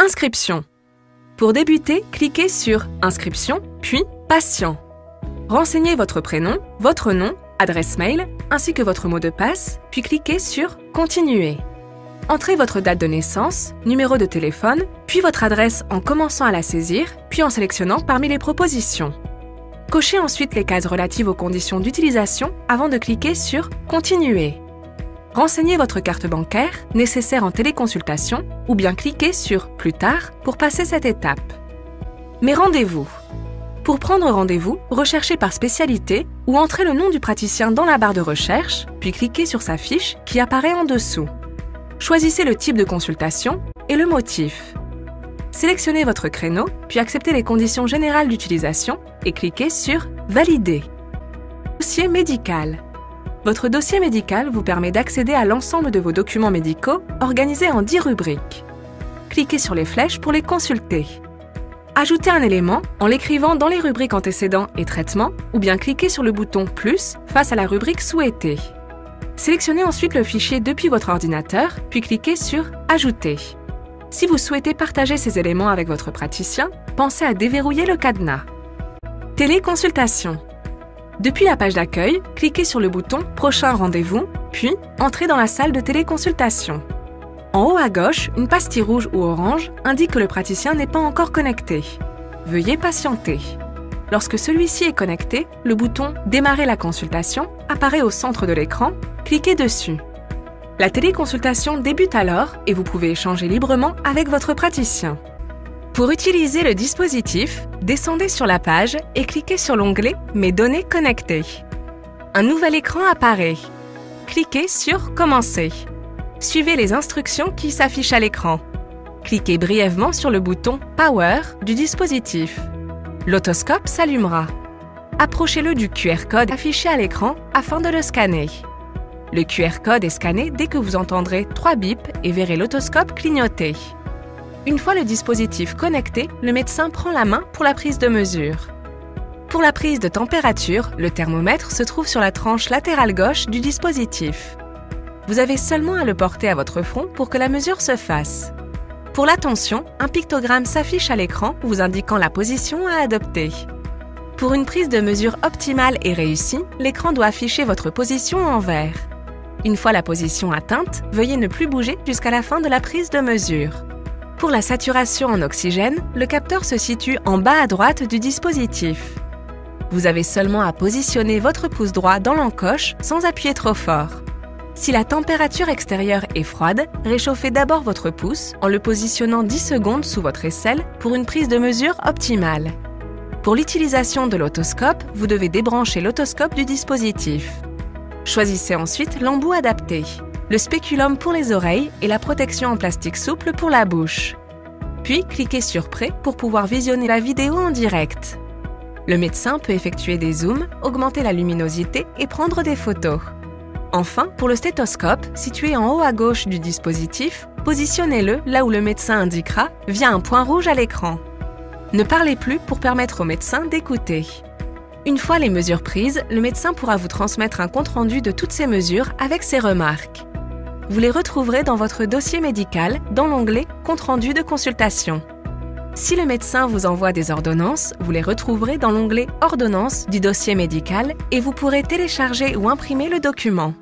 Inscription. Pour débuter, cliquez sur « Inscription » puis « Patient ». Renseignez votre prénom, votre nom, adresse mail, ainsi que votre mot de passe, puis cliquez sur « Continuer ». Entrez votre date de naissance, numéro de téléphone, puis votre adresse en commençant à la saisir, puis en sélectionnant parmi les propositions. Cochez ensuite les cases relatives aux conditions d'utilisation avant de cliquer sur « Continuer ». Renseignez votre carte bancaire, nécessaire en téléconsultation, ou bien cliquez sur « Plus tard » pour passer cette étape. Mais rendez-vous. Pour prendre rendez-vous, recherchez par spécialité ou entrez le nom du praticien dans la barre de recherche, puis cliquez sur sa fiche qui apparaît en dessous. Choisissez le type de consultation et le motif. Sélectionnez votre créneau, puis acceptez les conditions générales d'utilisation et cliquez sur « Valider ». Dossier médical. Votre dossier médical vous permet d'accéder à l'ensemble de vos documents médicaux organisés en 10 rubriques. Cliquez sur les flèches pour les consulter. Ajoutez un élément en l'écrivant dans les rubriques antécédents et traitements ou bien cliquez sur le bouton « Plus » face à la rubrique souhaitée. Sélectionnez ensuite le fichier depuis votre ordinateur, puis cliquez sur « Ajouter ». Si vous souhaitez partager ces éléments avec votre praticien, pensez à déverrouiller le cadenas. Téléconsultation. Depuis la page d'accueil, cliquez sur le bouton « Prochain rendez-vous », puis entrez dans la salle de téléconsultation. En haut à gauche, une pastille rouge ou orange indique que le praticien n'est pas encore connecté. Veuillez patienter. Lorsque celui-ci est connecté, le bouton « Démarrer la consultation » apparaît au centre de l'écran, cliquez dessus. La téléconsultation débute alors et vous pouvez échanger librement avec votre praticien. Pour utiliser le dispositif, descendez sur la page et cliquez sur l'onglet « Mes données connectées ». Un nouvel écran apparaît. Cliquez sur « Commencer ». Suivez les instructions qui s'affichent à l'écran. Cliquez brièvement sur le bouton « Power » du dispositif. L'otoscope s'allumera. Approchez-le du QR code affiché à l'écran afin de le scanner. Le QR code est scanné dès que vous entendrez 3 bips et verrez l'otoscope clignoter. Une fois le dispositif connecté, le médecin prend la main pour la prise de mesure. Pour la prise de température, le thermomètre se trouve sur la tranche latérale gauche du dispositif. Vous avez seulement à le porter à votre front pour que la mesure se fasse. Pour la tension, un pictogramme s'affiche à l'écran vous indiquant la position à adopter. Pour une prise de mesure optimale et réussie, l'écran doit afficher votre position en vert. Une fois la position atteinte, veuillez ne plus bouger jusqu'à la fin de la prise de mesure. Pour la saturation en oxygène, le capteur se situe en bas à droite du dispositif. Vous avez seulement à positionner votre pouce droit dans l'encoche sans appuyer trop fort. Si la température extérieure est froide, réchauffez d'abord votre pouce en le positionnant 10 secondes sous votre aisselle pour une prise de mesure optimale. Pour l'utilisation de l'otoscope, vous devez débrancher l'otoscope du dispositif. Choisissez ensuite l'embout adapté, le spéculum pour les oreilles et la protection en plastique souple pour la bouche. Puis, cliquez sur « Prêt » pour pouvoir visionner la vidéo en direct. Le médecin peut effectuer des zooms, augmenter la luminosité et prendre des photos. Enfin, pour le stéthoscope, situé en haut à gauche du dispositif, positionnez-le là où le médecin indiquera via un point rouge à l'écran. Ne parlez plus pour permettre au médecin d'écouter. Une fois les mesures prises, le médecin pourra vous transmettre un compte-rendu de toutes ces mesures avec ses remarques. Vous les retrouverez dans votre dossier médical dans l'onglet « Compte-rendu de consultation ». Si le médecin vous envoie des ordonnances, vous les retrouverez dans l'onglet « Ordonnances » du dossier médical et vous pourrez télécharger ou imprimer le document.